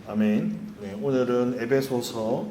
아멘. 네, 오늘은 에베소서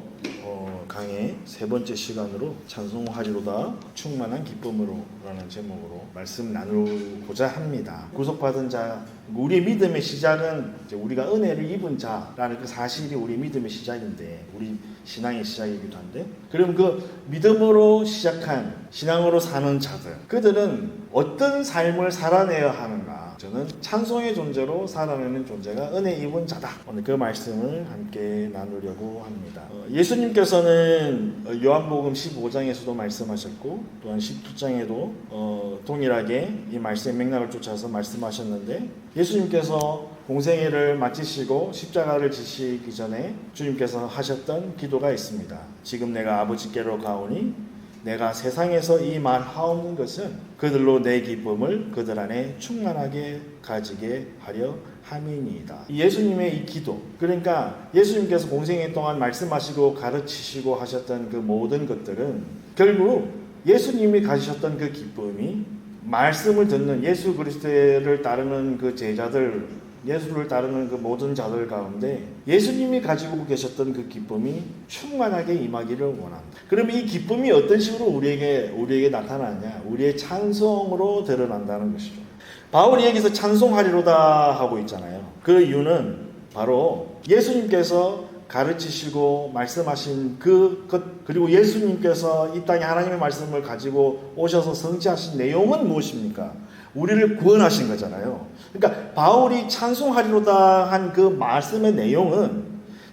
강의 세 번째 시간으로 찬송하리로다 충만한 기쁨으로 라는 제목으로 말씀 나누고자 합니다. 구속받은 자, 우리 믿음의 시작은 이제 우리가 은혜를 입은 자라는 그 사실이 우리 믿음의 시작인데, 우리 신앙의 시작이기도 한데, 그럼 그 믿음으로 시작한 신앙으로 사는 자들, 그들은 어떤 삶을 살아내야 하는가? 저는 찬송의 존재로 살아내는 존재가 은혜 입은 자다. 오늘 그 말씀을 함께 나누려고 합니다. 예수님께서는 요한복음 15장에서도 말씀하셨고, 또한 19장에도 동일하게 이 말씀의 맥락을 쫓아서 말씀하셨는데, 예수님께서 공생애를 마치시고 십자가를 지시기 전에 주님께서 하셨던 기도가 있습니다. 지금 내가 아버지께로 가오니 내가 세상에서 이 말 하옵는 것은 그들로 내 기쁨을 그들 안에 충만하게 가지게 하려 함이니이다. 예수님의 이 기도, 그러니까 예수님께서 공생애 동안 말씀하시고 가르치시고 하셨던 그 모든 것들은 결국 예수님이 가지셨던 그 기쁨이 말씀을 듣는 예수 그리스도를 따르는 그 제자들, 예수를 따르는 그 모든 자들 가운데 예수님이 가지고 계셨던 그 기쁨이 충만하게 임하기를 원한다. 그럼 이 기쁨이 어떤 식으로 우리에게 나타나냐? 우리의 찬송으로 드러난다는 것이죠. 바울이 여기서 찬송하리로다 하고 있잖아요. 그 이유는 바로 예수님께서 가르치시고 말씀하신 그것, 그리고 예수님께서 이 땅에 하나님의 말씀을 가지고 오셔서 성취하신 내용은 무엇입니까? 우리를 구원하신 거잖아요. 그러니까 바울이 찬송하리로다 한 그 말씀의 내용은,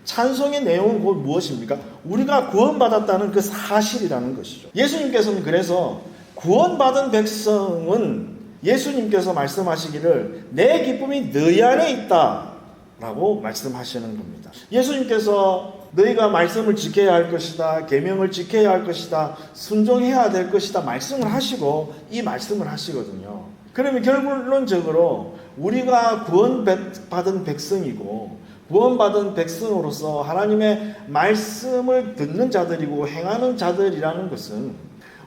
찬송의 내용은 곧 무엇입니까? 우리가 구원받았다는 그 사실이라는 것이죠. 예수님께서는 그래서 구원받은 백성은 예수님께서 말씀하시기를 내 기쁨이 너희 안에 있다 라고 말씀하시는 겁니다. 예수님께서 너희가 말씀을 지켜야 할 것이다, 계명을 지켜야 할 것이다, 순종해야 될 것이다 말씀을 하시고 이 말씀을 하시거든요. 그러면 결론적으로 우리가 구원받은 백성이고, 구원받은 백성으로서 하나님의 말씀을 듣는 자들이고 행하는 자들이라는 것은,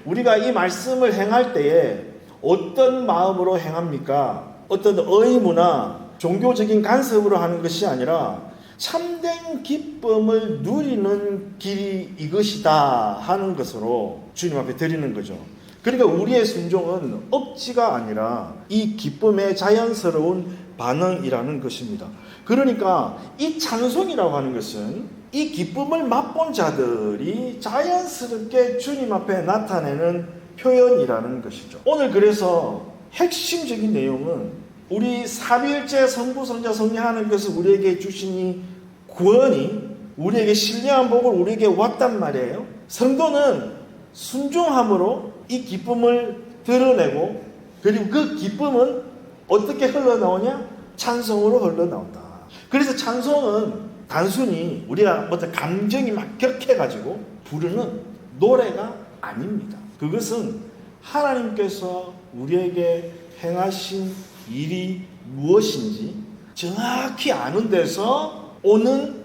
우리가 이 말씀을 행할 때에 어떤 마음으로 행합니까? 어떤 의무나 종교적인 간섭으로 하는 것이 아니라 참된 기쁨을 누리는 길이 이것이다 하는 것으로 주님 앞에 드리는 거죠. 그러니까 우리의 순종은 억지가 아니라 이 기쁨의 자연스러운 반응이라는 것입니다. 그러니까 이 찬송이라고 하는 것은 이 기쁨을 맛본 자들이 자연스럽게 주님 앞에 나타내는 표현이라는 것이죠. 오늘 그래서 핵심적인 내용은 우리 삼위일체 성부, 성자, 성령 하나님께서 우리에게 주신 이 구원이, 우리에게 신령한 복을 우리에게 왔단 말이에요. 성도는 순종함으로 이 기쁨을 드러내고, 그리고 그 기쁨은 어떻게 흘러나오냐? 찬송으로 흘러나온다. 그래서 찬송은 단순히 우리가 어떤 감정이 막 격해가지고 부르는 노래가 아닙니다. 그것은 하나님께서 우리에게 행하신 일이 무엇인지 정확히 아는 데서 오는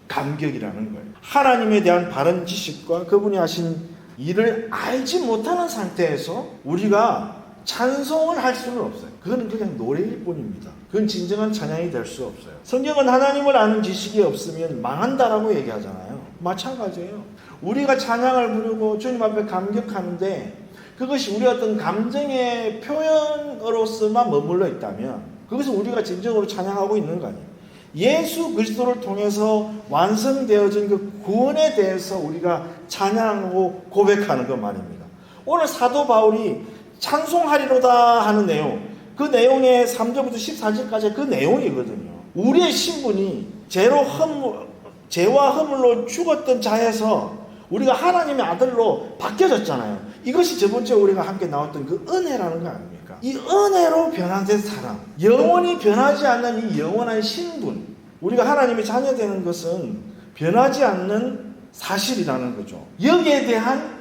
감격이라는 거예요. 하나님에 대한 바른 지식과 그분이 하신 일을 알지 못하는 상태에서 우리가 찬송을 할 수는 없어요. 그건 그냥 노래일 뿐입니다. 그건 진정한 찬양이 될 수 없어요. 성경은 하나님을 아는 지식이 없으면 망한다라고 얘기하잖아요. 마찬가지예요. 우리가 찬양을 부르고 주님 앞에 감격하는데 그것이 우리 어떤 감정의 표현으로서만 머물러 있다면 그것은 우리가 진정으로 찬양하고 있는 거 아니에요. 예수 그리스도를 통해서 완성되어진 그 구원에 대해서 우리가 찬양하고 고백하는 것 말입니다. 오늘 사도 바울이 찬송하리로다 하는 내용, 그 내용의 3절부터 14절까지 그 내용이거든요. 우리의 신분이 죄와 허물로 죽었던 자에서 우리가 하나님의 아들로 바뀌어졌잖아요. 이것이 저번주에 우리가 함께 나왔던 그 은혜라는 거 아닙니까? 이 은혜로 변화된 사람, 영원히 변하지 않는 이 영원한 신분, 우리가 하나님의 자녀 되는 것은 변하지 않는 사실이라는 거죠. 여기에 대한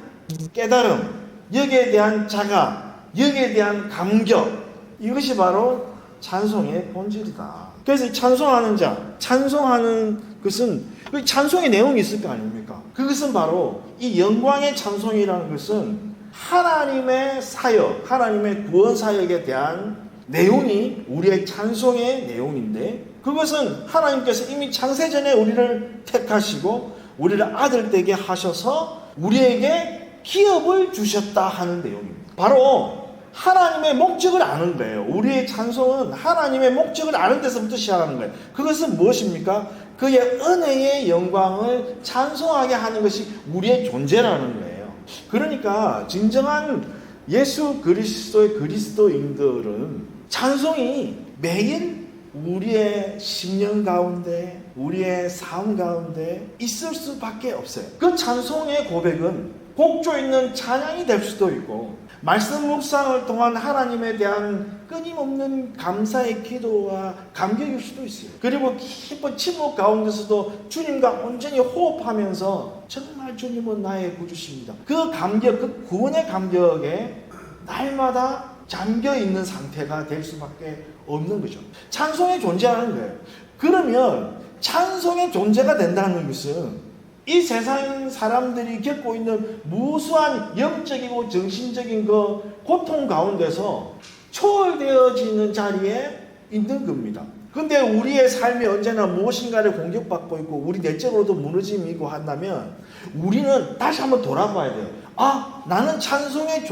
깨달음, 여기에 대한 자각, 여기에 대한 감격, 이것이 바로 찬송의 본질이다. 그래서 이 찬송하는 자, 찬송하는 것은 찬송의 내용이 있을 거 아닙니까? 그것은 바로 이 영광의 찬송이라는 것은 하나님의 사역, 하나님의 구원 사역에 대한 내용이 우리의 찬송의 내용인데, 그것은 하나님께서 이미 창세전에 우리를 택하시고 우리를 아들 되게 하셔서 우리에게 기업을 주셨다 하는 내용입니다. 바로 하나님의 목적을 아는 거예요. 우리의 찬송은 하나님의 목적을 아는 데서부터 시작하는 거예요. 그것은 무엇입니까? 그의 은혜의 영광을 찬송하게 하는 것이 우리의 존재라는 거예요. 그러니까 진정한 예수 그리스도의 그리스도인들은 찬송이 매일 우리의 심령 가운데, 우리의 삶 가운데 있을 수밖에 없어요. 그 찬송의 고백은 곡조 있는 찬양이 될 수도 있고, 말씀 묵상을 통한 하나님에 대한 끊임없는 감사의 기도와 감격일 수도 있어요. 그리고 깊은 침묵 가운데서도 주님과 온전히 호흡하면서 정말 주님은 나의 구주십니다. 그 감격, 그 구원의 감격에 날마다 잠겨있는 상태가 될 수밖에 없는 거죠. 찬송의 존재하는 거예요. 그러면 찬송의 존재가 된다는 것은 이 세상 사람들이 겪고 있는 무수한 영적이고 정신적인 그 고통 가운데서 초월되어지는 자리에 있는 겁니다. 근데 우리의 삶이 언제나 무엇인가를 공격받고 있고 우리 내적으로도 무너짐이 있고 한다면 우리는 다시 한번 돌아봐야 돼요. 아, 나는 찬송의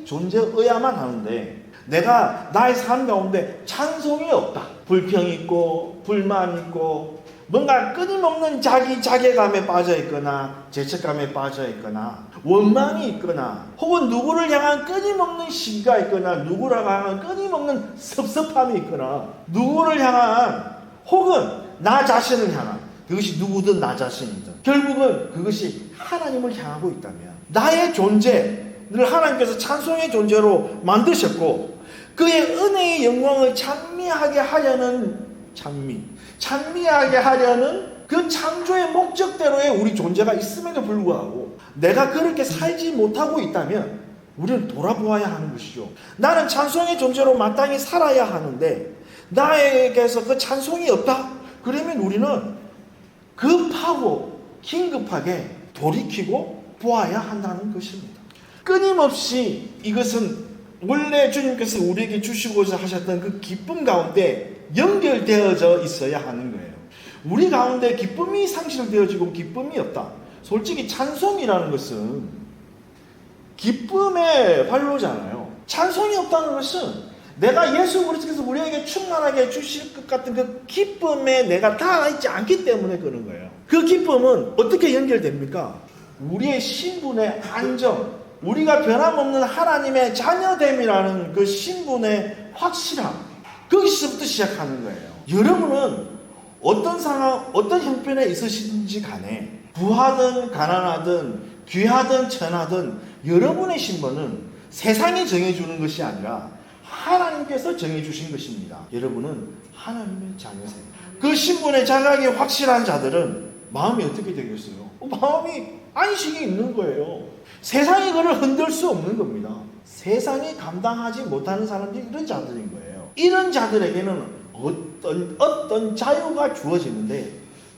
존재여야만 하는데 내가 나의 삶 가운데 찬송이 없다. 불평이 있고 불만이 있고 뭔가 끊임없는 자괴감에 빠져있거나 죄책감에 빠져있거나 원망이 있거나 혹은 누구를 향한 끊임없는 시기가 있거나 누구를 향한 끊임없는 섭섭함이 있거나 누구를 향한 혹은 나 자신을 향한 그것이 누구든 나 자신이든 결국은 그것이 하나님을 향하고 있다면 나의 존재를 하나님께서 찬송의 존재로 만드셨고 그의 은혜의 영광을 찬미하게 하려는 찬미하게 하려는 그 창조의 목적대로의 우리 존재가 있음에도 불구하고 내가 그렇게 살지 못하고 있다면 우리는 돌아보아야 하는 것이죠. 나는 찬송의 존재로 마땅히 살아야 하는데 나에게서 그 찬송이 없다? 그러면 우리는 급하고 긴급하게 돌이키고 보아야 한다는 것입니다. 끊임없이 이것은 원래 주님께서 우리에게 주시고자 하셨던 그 기쁨 가운데 연결되어져 있어야 하는 거예요. 우리 가운데 기쁨이 상실되어지고 기쁨이 없다. 솔직히 찬송이라는 것은 기쁨의 활로잖아요. 찬송이 없다는 것은 내가 예수 그리스도께서 우리에게 충만하게 주실 것 같은 그 기쁨에 내가 닿아있지 않기 때문에 그런 거예요. 그 기쁨은 어떻게 연결됩니까? 우리의 신분의 안정, 우리가 변함없는 하나님의 자녀됨이라는 그 신분의 확실함, 거기서부터 시작하는 거예요. 여러분은 어떤 상황, 어떤 형편에 있으신지 간에 부하든 가난하든 귀하든 천하든 여러분의 신분은 세상이 정해주는 것이 아니라 하나님께서 정해주신 것입니다. 여러분은 하나님의 자녀세요. 그 신분의 자각이 확실한 자들은 마음이 어떻게 되겠어요? 마음이 안식이 있는 거예요. 세상이 그를 흔들 수 없는 겁니다. 세상이 감당하지 못하는 사람들이 이런 자들인 거예요. 이런 자들에게는 어떤 자유가 주어지는데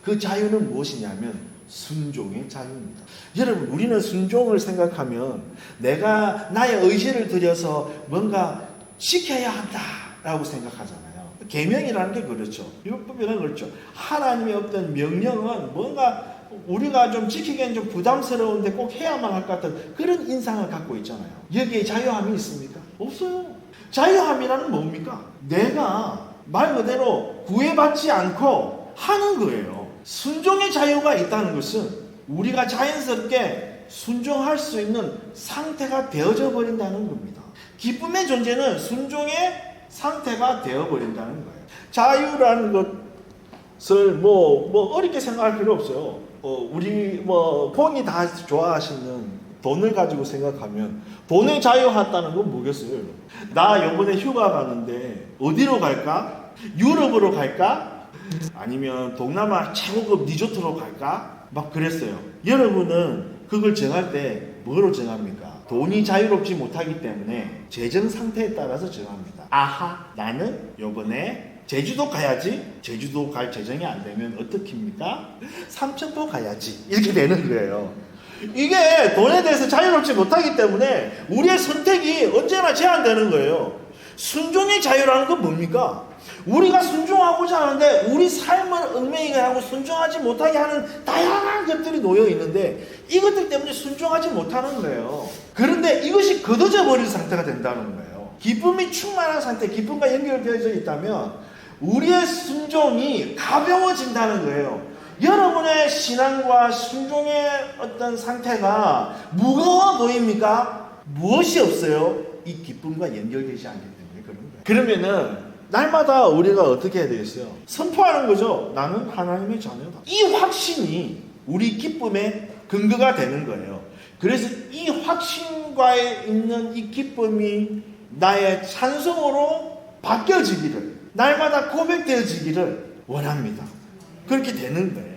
그 자유는 무엇이냐면 순종의 자유입니다. 여러분, 우리는 순종을 생각하면 내가 나의 의지를 들여서 뭔가 지켜야 한다라고 생각하잖아요. 계명이라는 게 그렇죠. 율법이라는 그렇죠. 하나님의 어떤 명령은 뭔가 우리가 좀 지키기엔 좀 부담스러운데 꼭 해야만 할 것 같은 그런 인상을 갖고 있잖아요. 여기에 자유함이 있습니까? 없어요. 자유함이라는 뭡니까? 내가 말 그대로 구애받지 않고 하는 거예요. 순종의 자유가 있다는 것은 우리가 자연스럽게 순종할 수 있는 상태가 되어져 버린다는 겁니다. 기쁨의 존재는 순종의 상태가 되어버린다는 거예요. 자유라는 것을 뭐 어렵게 생각할 필요 없어요. 우리 본이 다 좋아하시는 돈을 가지고 생각하면 돈의 자유하다는 건 뭐겠어요? 나 이번에 휴가 가는데 어디로 갈까? 유럽으로 갈까? 아니면 동남아 최고급 리조트로 갈까? 막 그랬어요. 여러분은 그걸 정할 때 뭐로 정합니까? 돈이 자유롭지 못하기 때문에 재정 상태에 따라서 정합니다. 아하, 나는 요번에 제주도 가야지. 제주도 갈 재정이 안 되면 어떻게입니까? 삼천포 가야지. 이렇게 되는 거예요. 이게 돈에 대해서 자유롭지 못하기 때문에 우리의 선택이 언제나 제한되는 거예요. 순종의 자유라는 건 뭡니까? 우리가 순종하고자 하는데 우리 삶을 얽매이게 하고 순종하지 못하게 하는 다양한 것들이 놓여 있는데 이것들 때문에 순종하지 못하는 거예요. 그런데 이것이 거둬져 버린 상태가 된다는 거예요. 기쁨이 충만한 상태, 기쁨과 연결되어져 있다면 우리의 순종이 가벼워진다는 거예요. 여러분의 신앙과 순종의 어떤 상태가 무거워 보입니까? 무엇이 없어요? 이 기쁨과 연결되지 않기 때문에 그런 거예요. 그러면은 날마다 우리가 어떻게 해야 되겠어요? 선포하는 거죠. 나는 하나님의 자녀다. 이 확신이 우리 기쁨의 근거가 되는 거예요. 그래서 이 확신과에 있는 이 기쁨이 나의 찬송으로 바뀌어지기를, 날마다 고백되어지기를 원합니다. 그렇게 되는 거예요.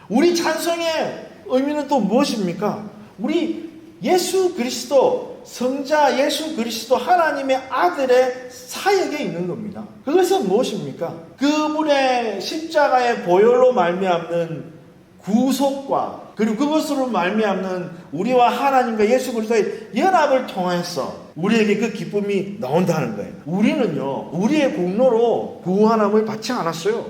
우리 찬송의 의미는 또 무엇입니까? 우리 예수 그리스도, 성자 예수 그리스도 하나님의 아들의 사역에 있는 겁니다. 그것은 무엇입니까? 그분의 십자가의 보혈로 말미암는 구속과 그리고 그것으로 말미암는 우리와 하나님과 예수 그리스도의 연합을 통해서 우리에게 그 기쁨이 나온다는 거예요. 우리는요, 우리의 공로로 구원함을 받지 않았어요.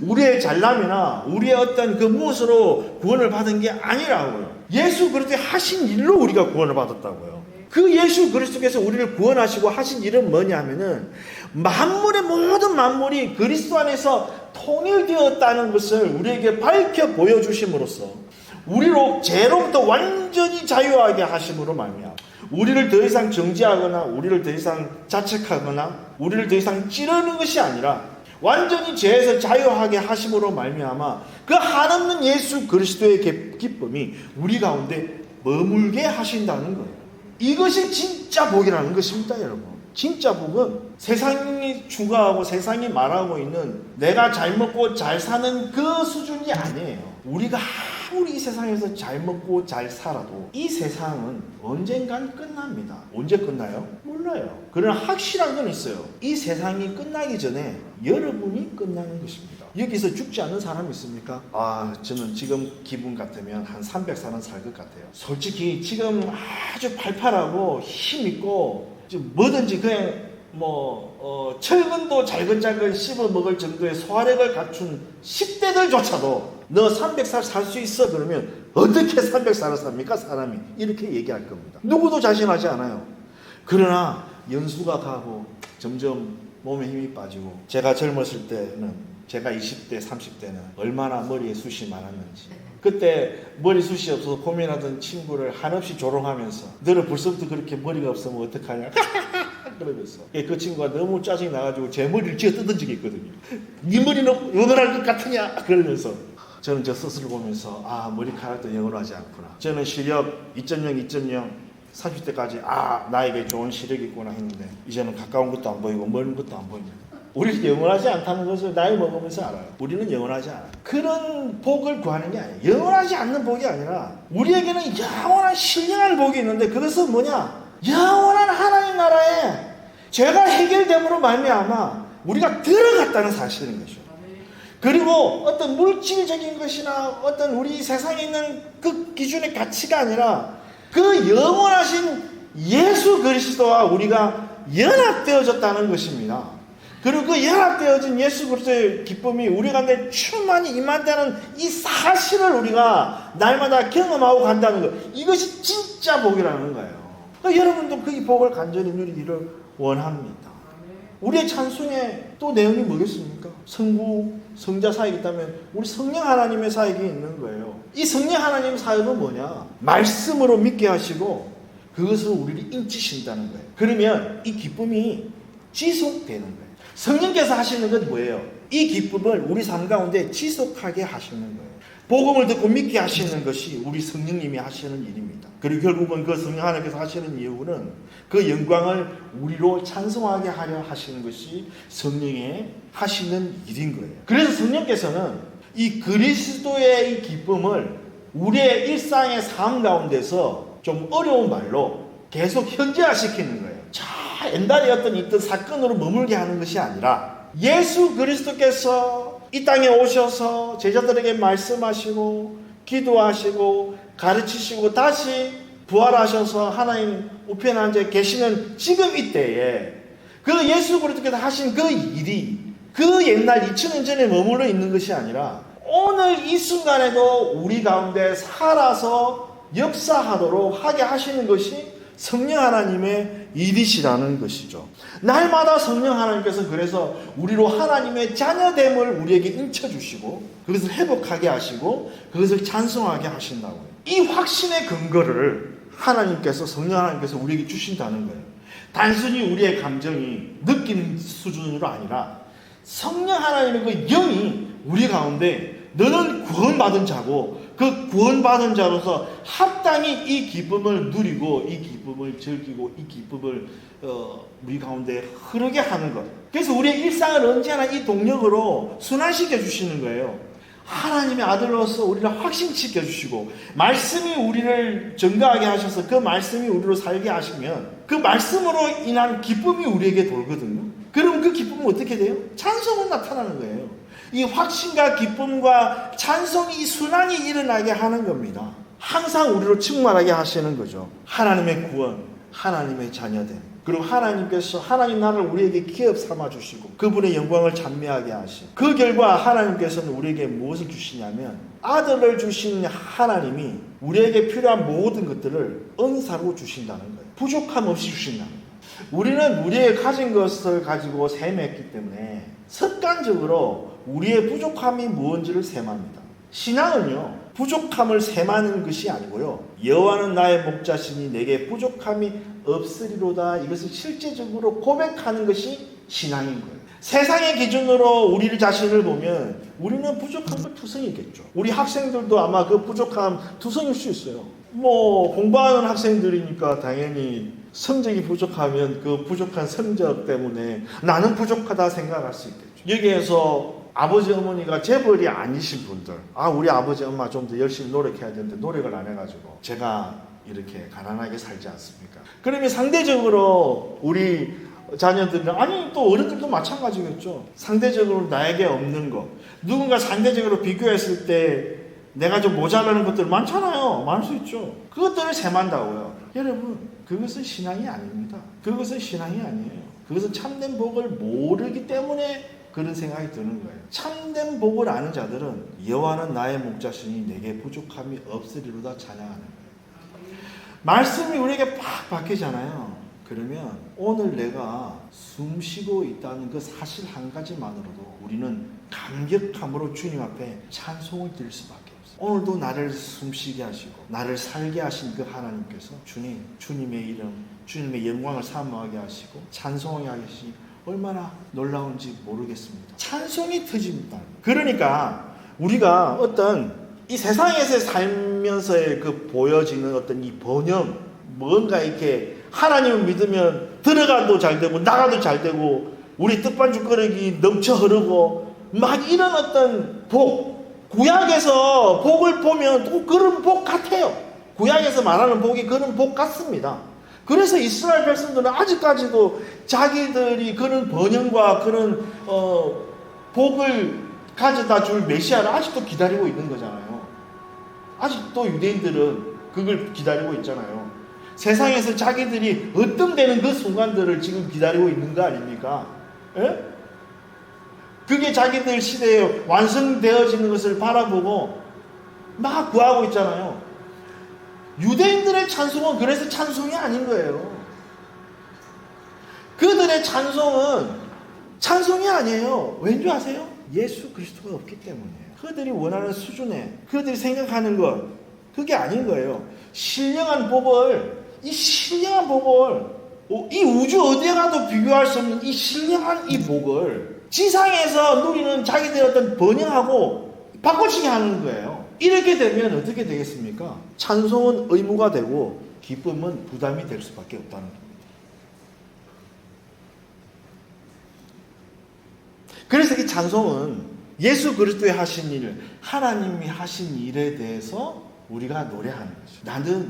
우리의 잘남이나 우리의 어떤 그 무엇으로 구원을 받은 게 아니라고요. 예수 그리스도의 하신 일로 우리가 구원을 받았다고요. 그 예수 그리스도께서 우리를 구원하시고 하신 일은 뭐냐면은 만물의 모든 만물이 그리스도 안에서 통일되었다는 것을 우리에게 밝혀 보여주심으로써 우리로 죄로부터 완전히 자유하게 하심으로 말미암아 우리를 더 이상 정죄하거나 우리를 더 이상 자책하거나 우리를 더 이상 찌르는 것이 아니라 완전히 죄에서 자유하게 하심으로 말미암아 그 한없는 예수 그리스도의 기쁨이 우리 가운데 머물게 하신다는 거예요. 이것이 진짜 복이라는 것입니다, 여러분. 진짜 복은 세상이 추구하고 세상이 말하고 있는 내가 잘 먹고 잘 사는 그 수준이 아니에요. 우리가 아무리 이 세상에서 잘 먹고 잘 살아도 이 세상은 언젠간 끝납니다. 언제 끝나요? 몰라요. 그러나 확실한 건 있어요. 이 세상이 끝나기 전에 여러분이 끝나는 것입니다. 여기서 죽지 않는 사람 있습니까? 저는 지금 기분 같으면 한 300살은 살 것 같아요. 솔직히 지금 아주 팔팔하고 힘있고 뭐든지 그냥 철근도 잘근잘근 씹어 먹을 정도의 소화력을 갖춘 10대들조차도 너 300살 살 수 있어? 그러면 어떻게 300살을 삽니까? 사람이 이렇게 얘기할 겁니다. 누구도 자신하지 않아요. 그러나 연수가 가고 점점 몸에 힘이 빠지고 제가 젊었을 때는 제가 20대 30대는 얼마나 머리에 숱이 많았는지 그때 머리숱이 없어서 고민하던 친구를 한없이 조롱하면서 너는 벌써부터 그렇게 머리가 없으면 어떡하냐 그러면서 그 친구가 너무 짜증이 나가지고 제 머리를 쥐어 뜯은 적이 있거든요. 네 머리는 영원할 것 같으냐 그러면서 저는 저 스스로 보면서 머리카락도 영원하지 않구나. 저는 시력 2.0 30대까지 나에게 좋은 시력이 있구나 했는데 이제는 가까운 것도 안 보이고 먼 것도 안 보입니다. 우리는 영원하지 않다는 것을 나이 먹으면서 알아요. 우리는 영원하지 않아요. 그런 복을 구하는 게 아니에요. 영원하지 않는 복이 아니라 우리에게는 영원한 신령한 복이 있는데 그것은 뭐냐? 영원한 하나님 나라에 죄가 해결됨으로 말미암아 우리가 들어갔다는 사실인 것이죠. 그리고 어떤 물질적인 것이나 어떤 우리 세상에 있는 그 기준의 가치가 아니라 그 영원하신 예수 그리스도와 우리가 연합되어졌다는 것입니다. 그리고 그 연합되어진 예수 그리스도의 기쁨이 우리 가운데 충만히 임한다는 이 사실을 우리가 날마다 경험하고 간다는 것, 이것이 진짜 복이라는 거예요. 그러니까 여러분도 그 복을 간절히 누리기를 원합니다. 우리의 찬송의 또 내용이 뭐겠습니까? 성부, 성자 사역이 있다면 우리 성령 하나님의 사역이 있는 거예요. 이 성령 하나님의 사역은 뭐냐? 말씀으로 믿게 하시고 그것을 우리를 인치신다는 거예요. 그러면 이 기쁨이 지속되는 거예요. 성령께서 하시는 건 뭐예요? 이 기쁨을 우리 삶 가운데 지속하게 하시는 거예요. 복음을 듣고 믿게 하시는 것이 우리 성령님이 하시는 일입니다. 그리고 결국은 그 성령 하나님께서 하시는 이유는 그 영광을 우리로 찬송하게 하려 하시는 것이 성령의 하시는 일인 거예요. 그래서 성령께서는 이 그리스도의 이 기쁨을 우리의 일상의 삶 가운데서 좀 어려운 말로 계속 현재화시키는 거예요. 옛날에 어떤 있던 사건으로 머물게 하는 것이 아니라 예수 그리스도께서 이 땅에 오셔서 제자들에게 말씀하시고 기도하시고 가르치시고 다시 부활하셔서 하나님 우편에 앉아 계시는 지금 이때에 그 예수 그리스도께서 하신 그 일이 그 옛날 2000년 전에 머물러 있는 것이 아니라 오늘 이 순간에도 우리 가운데 살아서 역사하도록 하게 하시는 것이 성령 하나님의 일이시라는 것이죠. 날마다 성령 하나님께서 그래서 우리로 하나님의 자녀됨을 우리에게 인쳐주시고 그것을 회복하게 하시고 그것을 찬송하게 하신다고요. 이 확신의 근거를 하나님께서 성령 하나님께서 우리에게 주신다는 거예요. 단순히 우리의 감정이 느끼는 수준으로 아니라 성령 하나님의 그 영이 우리 가운데 너는 구원받은 자고 그 구원받은 자로서 합당히 이 기쁨을 누리고 이 기쁨을 즐기고 이 기쁨을 우리 가운데 흐르게 하는 것. 그래서 우리의 일상을 언제나 이 동력으로 순환시켜 주시는 거예요. 하나님의 아들로서 우리를 확신시켜 주시고 말씀이 우리를 증거하게 하셔서 그 말씀이 우리로 살게 하시면 그 말씀으로 인한 기쁨이 우리에게 돌거든요. 그럼 그 기쁨은 어떻게 돼요? 찬송은 나타나는 거예요. 이 확신과 기쁨과 찬송이 이 순환이 일어나게 하는 겁니다. 항상 우리로 충만하게 하시는 거죠. 하나님의 구원, 하나님의 자녀됨. 그리고 하나님께서 하나님 나라를 우리에게 기업 삼아 주시고 그분의 영광을 찬미하게 하시고 그 결과 하나님께서는 우리에게 무엇을 주시냐면 아들을 주신 하나님이 우리에게 필요한 모든 것들을 은사로 주신다는 거예요. 부족함 없이 주신다는 거예요. 우리는 우리의 가진 것을 가지고 셈했기 때문에 습관적으로 우리의 부족함이 무엇인지를 셈합니다. 신앙은요, 부족함을 셈하는 것이 아니고요. 여호와는 나의 목자시니 내게 부족함이 없으리로다. 이것을 실제적으로 고백하는 것이 신앙인 거예요. 세상의 기준으로 우리 자신을 보면 우리는 부족한 것 투성이겠죠. 우리 학생들도 아마 그 부족함 투성일 수 있어요. 공부하는 학생들이니까 당연히 성적이 부족하면 그 부족한 성적 때문에 나는 부족하다 생각할 수 있겠죠. 여기에서 아버지 어머니가 재벌이 아니신 분들, 우리 아버지 엄마 좀 더 열심히 노력해야 되는데 노력을 안 해가지고 제가 이렇게 가난하게 살지 않습니까? 그러면 상대적으로 우리 자녀들은 또 어른들도 마찬가지겠죠. 상대적으로 나에게 없는 거, 누군가 상대적으로 비교했을 때 내가 좀 모자라는 것들 많잖아요. 많을 수 있죠. 그것들을 셈한다고요. 여러분, 그것은 신앙이 아닙니다. 그것은 신앙이 아니에요. 그것은 참된 복을 모르기 때문에 그런 생각이 드는 거예요. 참된 복을 아는 자들은 여호와는 나의 목자시니 내게 부족함이 없으리로다 찬양하는 거예요. 말씀이 우리에게 팍 박히잖아요. 그러면 오늘 내가 숨쉬고 있다는 그 사실 한 가지만으로도 우리는 감격함으로 주님 앞에 찬송을 드릴 수밖에 없어요. 오늘도 나를 숨쉬게 하시고 나를 살게 하신 그 하나님께서 주님의 이름, 주님의 영광을 사모하게 하시고 찬송하게 하시니 얼마나 놀라운지 모르겠습니다. 찬송이 터집니다. 그러니까 우리가 어떤 이 세상에서 살면서의 그 보여지는 어떤 이 번영, 뭔가 이렇게 하나님을 믿으면 들어가도 잘 되고 나가도 잘 되고 우리 뜻반죽거리기 넘쳐 흐르고 막 이런 어떤 복, 구약에서 복을 보면 또 그런 복 같아요. 구약에서 말하는 복이 그런 복 같습니다. 그래서 이스라엘 백성들은 아직까지도 자기들이 그런 번영과 그런 복을 가져다 줄 메시아를 아직도 기다리고 있는 거잖아요. 아직도 유대인들은 그걸 기다리고 있잖아요. 세상에서 자기들이 어뜸되는 그 순간들을 지금 기다리고 있는 거 아닙니까? 예? 그게 자기들 시대에 완성되어지는 것을 바라보고 막 구하고 있잖아요. 유대인들의 찬송은 그래서 찬송이 아닌 거예요. 그들의 찬송은 찬송이 아니에요. 왠지 아세요? 예수 그리스도가 없기 때문이에요. 그들이 원하는 수준에 그들이 생각하는 것 그게 아닌 거예요. 신령한 복을 이 우주 어디에 가도 비교할 수 없는 이 신령한 이 복을 지상에서 누리는 자기들의 어떤 번영하고 바꿔치기 하는 거예요. 이렇게 되면 어떻게 되겠습니까? 찬송은 의무가 되고 기쁨은 부담이 될 수밖에 없다는 겁니다. 그래서 이 찬송은 예수 그리스도의 하신 일, 하나님이 하신 일에 대해서 우리가 노래하는 거죠.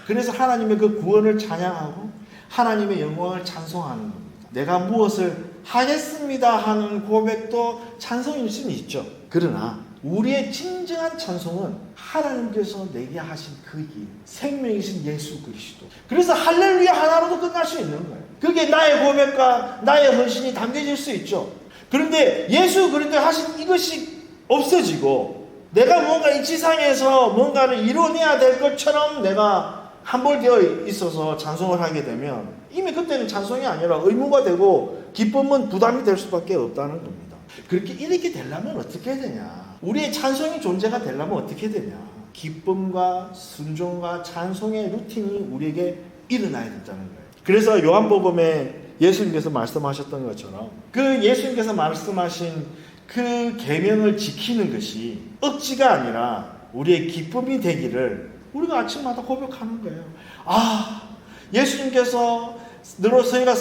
그래서 하나님의 그 구원을 찬양하고 하나님의 영광을 찬송하는 겁니다. 내가 무엇을 하겠습니다 하는 고백도 찬송일 수는 있죠. 그러나 우리의 진정한 찬송은 하나님께서 내게 하신 그 일, 생명이신 예수 그리스도. 그래서 할렐루야 하나로도 끝날 수 있는 거예요. 그게 나의 고백과 나의 헌신이 담겨질 수 있죠. 그런데 예수 그리스도 하신 이것이 없어지고 내가 뭔가 이 지상에서 뭔가를 이뤄내야 될 것처럼 내가 함몰되어 있어서 찬송을 하게 되면 이미 그때는 찬송이 아니라 의무가 되고 기쁨은 부담이 될 수밖에 없다는 겁니다. 그렇게 이렇게 되려면 어떻게 해야 되냐? 우리의 찬송이 존재가 되려면 어떻게 되냐? 기쁨과 순종과 찬송의 루틴이 우리에게 일어나야 된다는 거예요. 그래서 요한복음에 예수님께서 말씀하셨던 것처럼 그 예수님께서 말씀하신 그 계명을 지키는 것이 억지가 아니라 우리의 기쁨이 되기를 우리가 아침마다 고백하는 거예요. 아, 예수님께서 너희가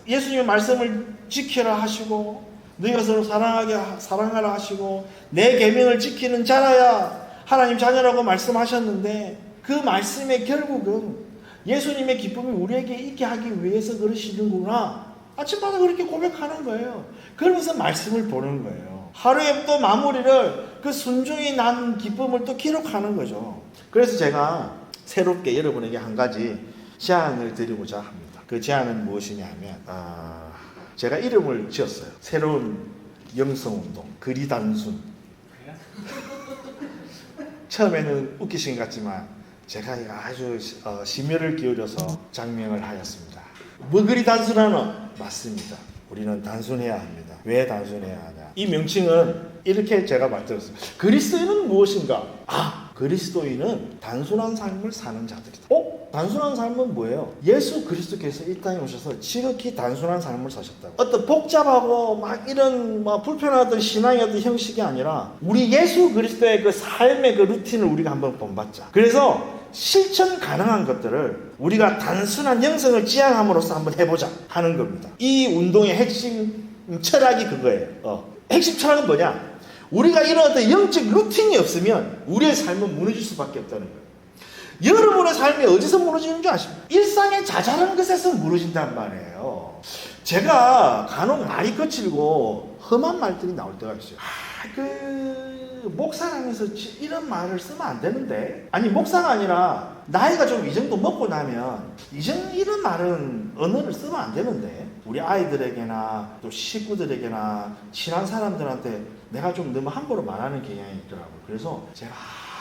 예수님의 말씀을 지키라 하시고 너희가 서로 사랑하라 하시고 내 계명을 지키는 자라야 하나님 자녀라고 말씀하셨는데 그 말씀의 결국은 예수님의 기쁨이 우리에게 있게 하기 위해서 그러시는구나. 아침마다 그렇게 고백하는 거예요. 그러면서 말씀을 보는 거예요. 하루에 또 마무리를 그 순종이 난 기쁨을 또 기록하는 거죠. 그래서 제가 새롭게 여러분에게 한 가지 제안을 드리고자 합니다. 그 제안은 무엇이냐 하면 제가 이름을 지었어요. 새로운 영성운동, 그리 단순. 처음에는 웃기신 것 같지만 제가 아주 심혈을 기울여서 장명을 하였습니다. 뭐 그리 단순하노? 맞습니다. 우리는 단순해야 합니다. 왜 단순해야 하냐? 이 명칭은 이렇게 제가 만들었습니다. 그리스도인은 무엇인가? 그리스도인은 단순한 삶을 사는 자들이다. 단순한 삶은 뭐예요? 예수 그리스도께서 이 땅에 오셔서 지극히 단순한 삶을 사셨다고. 어떤 복잡하고 막 이런 불편하던 신앙의 어떤 형식이 아니라 우리 예수 그리스도의 그 삶의 그 루틴을 우리가 한번 본받자. 그래서 실천 가능한 것들을 우리가 단순한 영성을 지향함으로써 한번 해보자 하는 겁니다. 이 운동의 핵심 철학이 그거예요. 핵심 철학은 뭐냐? 우리가 이런 어떤 영적 루틴이 없으면 우리의 삶은 무너질 수밖에 없다는 거예요. 여러분의 삶이 어디서 무너지는 줄 아십니까? 일상의 자잘한 것에서 무너진단 말이에요. 제가 간혹 말이 거칠고 험한 말들이 나올 때가 있어요. 목사라면서 이런 말을 쓰면 안 되는데. 아니, 목사가 아니라 나이가 좀 이 정도 먹고 나면 이런 말은 언어를 쓰면 안 되는데 우리 아이들에게나 또 식구들에게나 친한 사람들한테 내가 좀 너무 함부로 말하는 경향이 있더라고요. 그래서 제가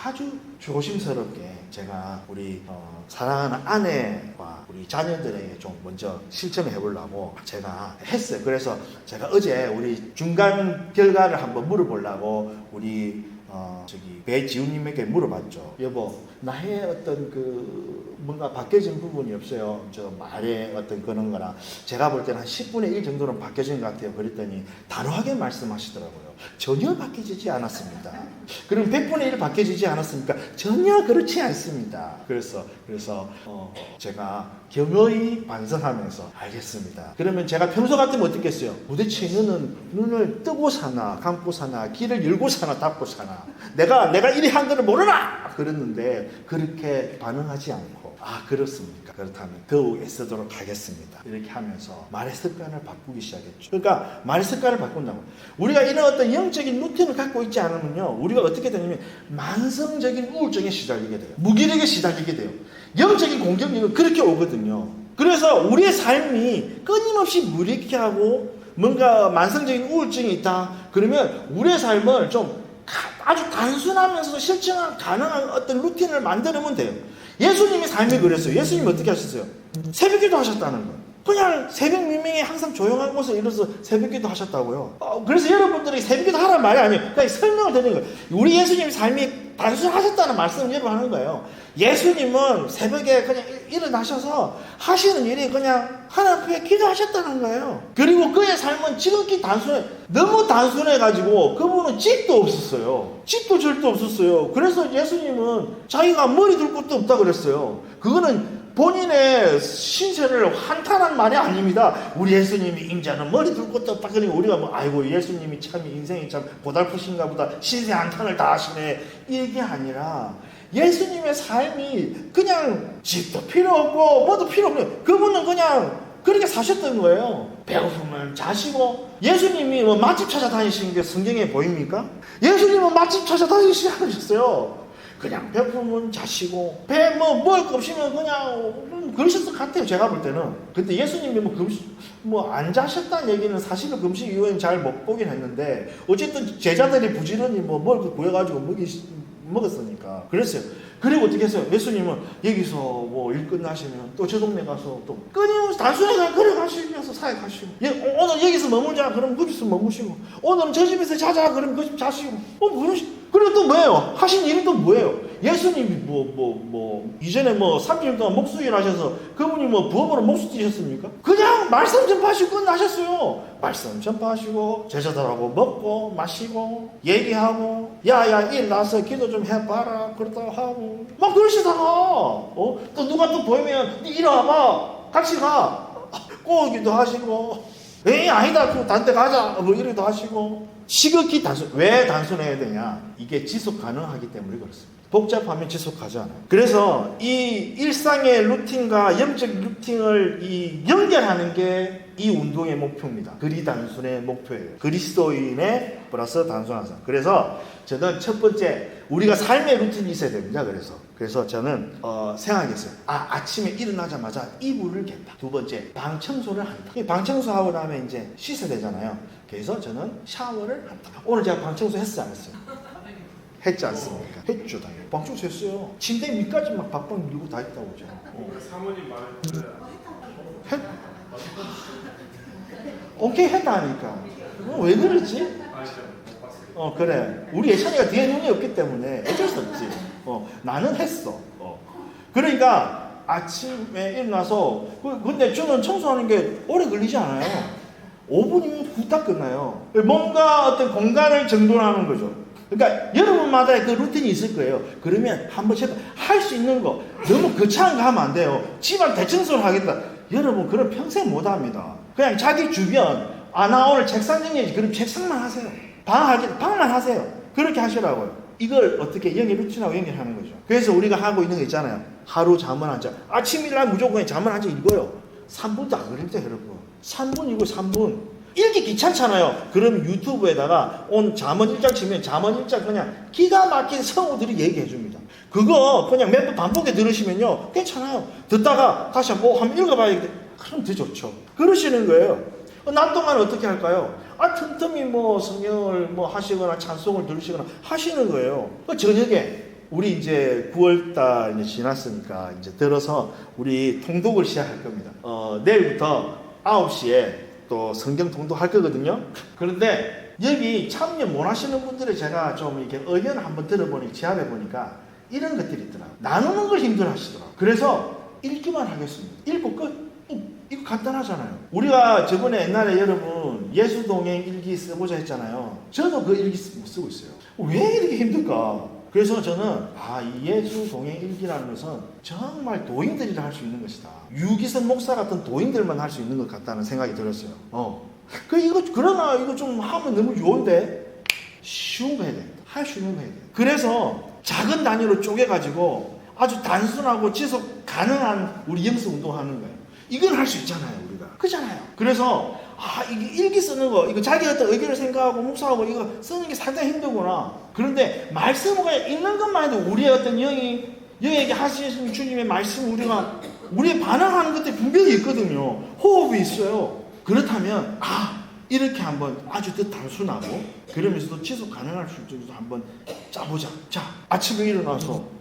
아주 조심스럽게 제가 우리 사랑하는 아내와 우리 자녀들에게 좀 먼저 실천해 보려고 제가 했어요. 그래서 제가 어제 우리 중간 결과를 한번 물어보려고 우리 배지훈님에게 물어봤죠. 여보, 나의 어떤 뭔가 바뀌어진 부분이 없어요. 저 말의 어떤 그런 거나 제가 볼 때는 한 10분의 1 정도는 바뀌어진 것 같아요. 그랬더니 단호하게 말씀하시더라고요. 전혀 바뀌어지지 않았습니다. 그럼 100분의 1 바뀌어지지 않았습니까? 전혀 그렇지 않습니다. 그래서 제가 겸허히 반성하면서 알겠습니다. 그러면 제가 평소 같으면 어떻겠어요? 도대체 너는 눈을 뜨고 사나 감고 사나 길을 열고 사나 닫고 사나 내가 이리 한 거를 모르나? 그랬는데 그렇게 반응하지 않고 그렇습니까? 그렇다면 더욱 애쓰도록 하겠습니다. 이렇게 하면서 말의 습관을 바꾸기 시작했죠. 그러니까 말의 습관을 바꾼다고. 우리가 이런 어떤 영적인 루틴을 갖고 있지 않으면요, 우리가 어떻게 되냐면 만성적인 우울증에 시달리게 돼요. 무기력에 시달리게 돼요. 영적인 공격력은 그렇게 오거든요. 그래서 우리의 삶이 끊임없이 무력해하고 뭔가 만성적인 우울증이 있다 그러면 우리의 삶을 좀 아주 단순하면서도 실천 가능한 어떤 루틴을 만들면 돼요. 예수님의 삶이 그랬어요. 예수님이 어떻게 하셨어요? 새벽기도 하셨다는 거예요. 그냥 새벽 미명에 항상 조용한 곳에 이뤄서 새벽기도 하셨다고요. 그래서 여러분들이 새벽기도 하라는 말이 아니에요. 그냥 설명을 드리는 거예요. 우리 예수님의 삶이 단순하셨다는 말씀을 여러분 하는 거예요. 예수님은 새벽에 그냥 일어나셔서 하시는 일이 그냥 하나님 앞에 기도하셨다는 거예요. 그리고 그의 삶은 지극히 단순해. 너무 단순해가지고 그분은 집도 없었어요. 집도 절도 없었어요. 그래서 예수님은 자기가 머리 둘 곳도 없다 그랬어요. 그거는 본인의 신세를 한탄한 말이 아닙니다. 우리 예수님이 임자는 머리 둘 곳도 없다. 그러니까 우리가 아이고 예수님이 참 인생이 참 고달프신가 보다 신세 한탄을 다 하시네. 이게 아니라 예수님의 삶이 그냥 집도 필요 없고 뭐도 필요 없는 그분은 그냥 그렇게 사셨던 거예요. 배고프면 자시고. 예수님이 맛집 찾아다니시는 게 성경에 보입니까? 예수님은 맛집 찾아다니시지 않으셨어요. 그냥 배부르면 자시고 배 뭐 먹을 거 없으면 그냥 그러셨을 것 같아요. 제가 볼 때는. 근데 예수님이 뭐 안 자셨다는 얘기는 사실은 금식 이후에는 잘 못 보긴 했는데 어쨌든 제자들이 부지런히 뭐 먹을 거 구해가지고 먹었으니까 그랬어요. 그리고 어떻게 했어요? 예수님은 여기서 뭐 일 끝나시면 또 저 동네 가서 또 끊임없이 단순히 그냥 걸어가시면서 사역하시고 오늘 여기서 머물자 그럼 거기서 머무시고 오늘은 저 집에서 자자 그럼 그 집 자시고 그리고 또 뭐예요? 하신 일은 또 뭐예요? 예수님이 이전에 30년 동안 목수일 하셔서 그분이 부업으로 목수 뛰셨습니까? 그냥 말씀 전파하시고 끝나셨어요. 말씀 전파하시고 제자들하고 먹고 마시고 얘기하고 야야 일나서 기도 좀 해봐라 그러다가 하고 막 그러시다가 또 누가 또 보이면 니 일어나봐 같이 가 꼬기도 하시고 에이 아니다 그 단데 가자 이러기도 하시고 시극히 왜 단순해야 되냐? 이게 지속 가능하기 때문에 그렇습니다. 복잡하면 지속하지 않아요. 그래서 이 일상의 루틴과 영적 루틴을 연결하는 게 이 운동의 목표입니다. 그리 단순의 목표예요. 그리스도인의 플러스 단순한 삶. 그래서 저는 첫 번째 우리가 삶의 루틴이 있어야 됩니다. 그래서 저는 생각했어요. 아침에 일어나자마자 이불을 갠다. 두 번째 방 청소를 한다. 방 청소하고 나면 이제 씻어야 되잖아요. 그래서 저는 샤워를 한다. 오늘 제가 방 청소 했어요, 안 했어요? 했지 않습니까? 했죠, 당연히. 방 청소 했어요. 침대 밑까지 막 박박 밀고 다 했다고 제가. 사모님 말을 들어야 오케이 했다니까. 왜 그러지? 그래. 우리 예찬이가 뒤에 눈이 없기 때문에 어쩔 수 없지. 나는 했어. 그러니까 아침에 일어나서 근데 저는 청소하는 게 오래 걸리지 않아요. 5분이면 후딱 끝나요. 뭔가 어떤 공간을 정돈하는 거죠. 그러니까 여러분마다 그 루틴이 있을 거예요. 그러면 한 번씩 할 수 있는 거 너무 거창한 거 하면 안 돼요. 집안 대청소를 하겠다. 여러분 그럼 평생 못 합니다. 그냥 자기 주변 나 오늘 책상 정리해야지. 그럼 책상만 하세요. 방만 하세요. 그렇게 하시라고요. 이걸 어떻게 루틴하고 연결하는 거죠. 그래서 우리가 하고 있는 거 있잖아요. 하루 잠을 한 자. 아침이라 무조건 잠을 한 자 읽어요. 3분도 안 걸립니다, 여러분. 3분이고 3분. 읽기 귀찮잖아요. 그럼 유튜브에다가 오늘 잠언 1장 치면 잠언 1장 그냥 기가 막힌 성우들이 얘기해 줍니다. 그거 그냥 몇 번 반복해 들으시면요. 괜찮아요. 듣다가 다시 한번 읽어봐야겠다. 그럼 더 좋죠. 그러시는 거예요. 낮 동안 어떻게 할까요? 틈틈이 성경을 하시거나 찬송을 들으시거나 하시는 거예요. 저녁에 우리 이제 9월달 이제 지났으니까 이제 들어서 우리 통독을 시작할 겁니다. 내일부터 9시에 또 성경 통독할 거거든요. 그런데 여기 참여 못 하시는 분들의 제가 좀 이렇게 의견을 한번 제안해 보니까 이런 것들이 있더라고요. 나누는 걸 힘들어 하시더라고요. 그래서 읽기만 하겠습니다. 읽고 끝. 이거 간단하잖아요. 우리가 저번에 옛날에 여러분 예수동행 일기 써보자 했잖아요. 저도 그 일기 쓰고 있어요. 왜 이렇게 힘들까? 그래서 저는 이 예수동행 일기라는 것은 정말 도인들이 할 수 있는 것이다. 유기선 목사 같은 도인들만 할 수 있는 것 같다는 생각이 들었어요. 그러나 이거 좀 하면 너무 좋은데 쉬운 거 해야 돼. 할 수 있는 거 해야 돼. 그래서 작은 단위로 쪼개가지고 아주 단순하고 지속 가능한 우리 영성 운동하는 거예요. 이건 할 수 있잖아요, 우리가. 그잖아요. 그래서, 이게 일기 쓰는 거, 이거 자기 어떤 의견을 생각하고 묵상하고 이거 쓰는 게 상당히 힘들구나. 그런데 말씀을 그냥 읽는 것만 해도 우리의 어떤 영에게 하시는 주님의 말씀 우리의 반응하는 것들이 분명히 있거든요. 호흡이 있어요. 그렇다면, 이렇게 한번 아주 더 단순하고 그러면서도 지속 가능할 수 있도록 한번 짜보자. 자, 아침에 일어나서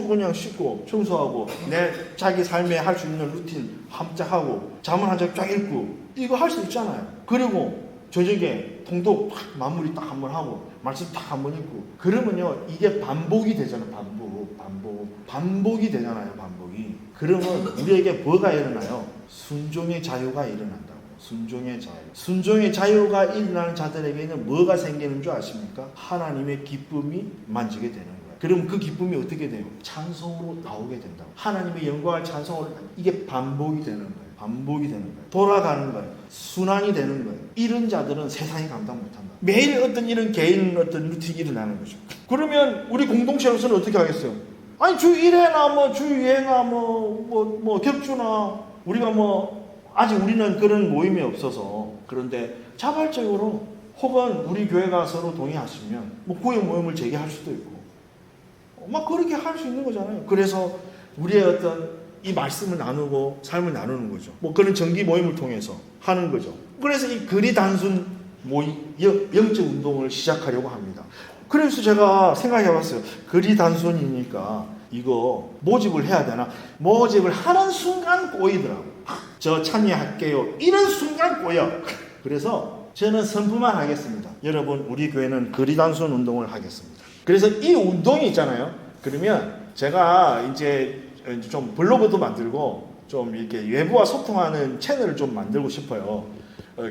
그냥 씻고 청소하고 내 자기 삶에 할 수 있는 루틴 함짝하고 잠을 한 장 쫙 읽고 이거 할 수 있잖아요. 그리고 저녁에 통독 마무리 딱 한번 하고 말씀 딱 한번 읽고 그러면요 이게 반복이 되잖아요. 반복이 되잖아요. 반복이. 그러면 우리에게 뭐가 일어나요? 순종의 자유가 일어난다고. 순종의 자유가 일어나는 자들에게는 뭐가 생기는 줄 아십니까? 하나님의 기쁨이 만지게 되는 거예요. 그럼 그 기쁨이 어떻게 돼요? 찬송으로 나오게 된다고. 하나님의 영광을 찬송으로 이게 반복이 되는 거예요. 돌아가는 거예요. 순환이 되는 거예요. 이런 자들은 세상이 감당 못한다. 매일 어떤 이런 개인 어떤 루틴이 일어나는 거죠. 그러면 우리 공동체로서는 어떻게 하겠어요? 주 1회나 주 2회나 겹주나 우리가 아직 우리는 그런 모임이 없어서 그런데 자발적으로 혹은 우리 교회가 서로 동의하시면 구역 모임을 재개할 수도 있고 막 그렇게 할 수 있는 거잖아요. 그래서 우리의 어떤 이 말씀을 나누고 삶을 나누는 거죠. 뭐 그런 정기 모임을 통해서 하는 거죠. 그래서 이 거리 단순 모임, 영적 운동을 시작하려고 합니다. 그래서 제가 생각해 봤어요. 거리 단순이니까 이거 모집을 해야 되나? 모집을 하는 순간 꼬이더라고. 저 참여할게요. 이런 순간 꼬여. 그래서 저는 선포만 하겠습니다. 여러분, 우리 교회는 거리 단순 운동을 하겠습니다. 그래서 이 운동이 있잖아요. 그러면 제가 이제 좀 블로그도 만들고 좀 이렇게 외부와 소통하는 채널을 좀 만들고 싶어요.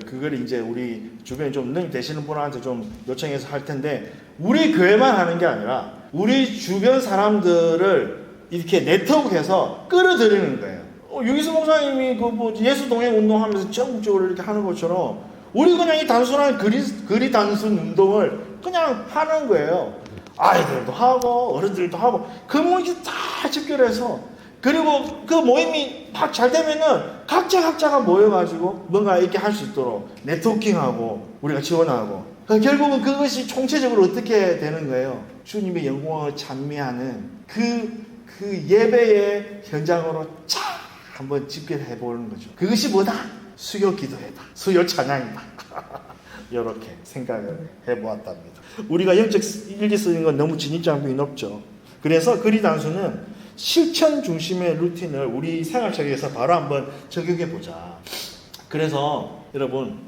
그걸 이제 우리 주변에 좀 능력 되시는 분한테 좀 요청해서 할 텐데, 우리 교회만 하는 게 아니라 우리 주변 사람들을 이렇게 네트워크해서 끌어들이는 거예요. 유기수 목사님이 그 뭐 예수 동행 운동하면서 전국적으로 이렇게 하는 것처럼 우리 그냥 이 단순한 거리 단순 운동을 그냥 하는 거예요. 아이들도 하고 어른들도 하고 커뮤니티 다 집결해서, 그리고 그 모임이 막 잘 되면은 각자가 모여가지고 뭔가 이렇게 할 수 있도록 네트워킹하고 우리가 지원하고, 결국은 그것이 총체적으로 어떻게 되는 거예요? 주님의 영광을 찬미하는 그 예배의 현장으로 쫙 한번 집결해 보는 거죠. 그것이 뭐다? 수요 기도회다. 수요 찬양이다. 이렇게 생각을 해보았답니다. 우리가 영적 일기 쓰는 건 너무 진입장벽이 높죠. 그래서 거리 단수는 실천 중심의 루틴을 우리 생활 속에서 바로 한번 적용해 보자. 그래서 여러분,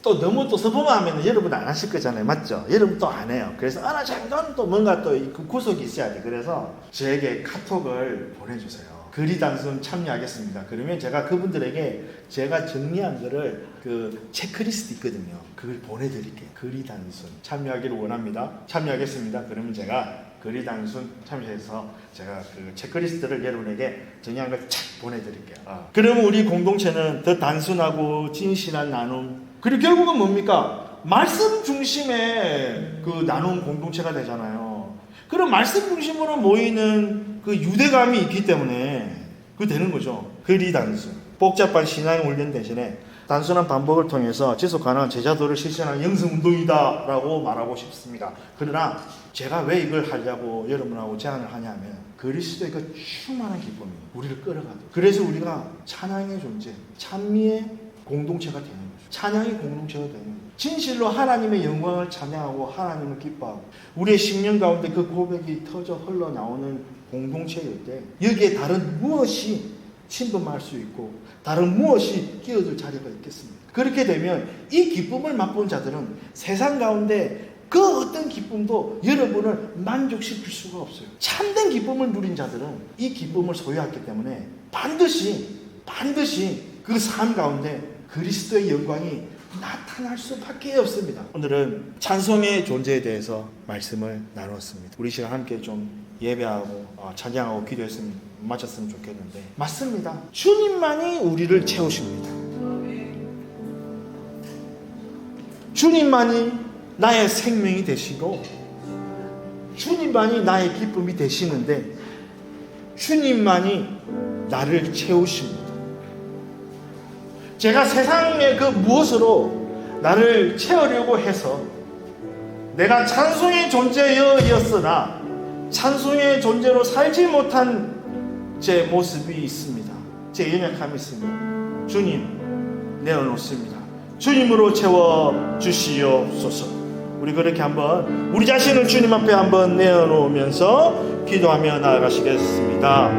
또 너무 또 서포만 하면 여러분 안 하실 거잖아요. 맞죠? 여러분 또 안 해요. 그래서 넌 또 뭔가 또 그 구석이 있어야 돼. 그래서 저에게 카톡을 보내주세요. 거리 단순 참여하겠습니다. 그러면 제가 그분들에게 제가 정리한 거를 그 체크리스트 있거든요. 그걸 보내드릴게요. 거리 단순 참여하기를 원합니다. 참여하겠습니다. 그러면 제가 거리 단순 참여해서 제가 그 체크리스트를 여러분에게 정리한 걸 착 보내드릴게요. 그러면 우리 공동체는 더 단순하고 진실한 나눔, 그리고 결국은 뭡니까? 말씀 중심의 그 나눔 공동체가 되잖아요. 그럼 말씀 중심으로 모이는 그 유대감이 있기 때문에 그 되는 거죠. 거리 단순. 복잡한 신앙 훈련 대신에 단순한 반복을 통해서 지속 가능한 제자도를 실천하는 영성운동이다라고 말하고 싶습니다. 그러나 제가 왜 이걸 하려고 여러분하고 제안을 하냐면, 그리스도의 그 충만한 기쁨이 우리를 끌어가도록, 그래서 우리가 찬양의 존재, 찬미의 공동체가 되는 거죠. 찬양의 공동체가 되는 거죠. 진실로 하나님의 영광을 찬양하고 하나님을 기뻐하고 우리의 심령 가운데 그 고백이 터져 흘러나오는 공동체일 때, 여기에 다른 무엇이 침범할 수 있고 다른 무엇이 끼어들 자리가 있겠습니까? 그렇게 되면 이 기쁨을 맛본 자들은 세상 가운데 그 어떤 기쁨도 여러분을 만족시킬 수가 없어요. 참된 기쁨을 누린 자들은 이 기쁨을 소유했기 때문에 반드시 그 삶 가운데 그리스도의 영광이 나타날 수밖에 없습니다. 오늘은 찬송의 존재에 대해서 말씀을 나눴습니다. 우리 시간 함께 좀 예배하고 찬양하고 기도했으면 마쳤으면 좋겠는데, 맞습니다. 주님만이 우리를 채우십니다. 주님만이 나의 생명이 되시고 주님만이 나의 기쁨이 되시는데, 주님만이 나를 채우십니다. 제가 세상의 그 무엇으로 나를 채우려고 해서 내가 찬송의 존재였으나 찬송의 존재로 살지 못한 제 모습이 있습니다. 제 연약함이 있습니다. 주님, 내어놓습니다. 주님으로 채워주시옵소서. 우리 그렇게 한번 우리 자신을 주님 앞에 한번 내어놓으면서 기도하며 나아가시겠습니다.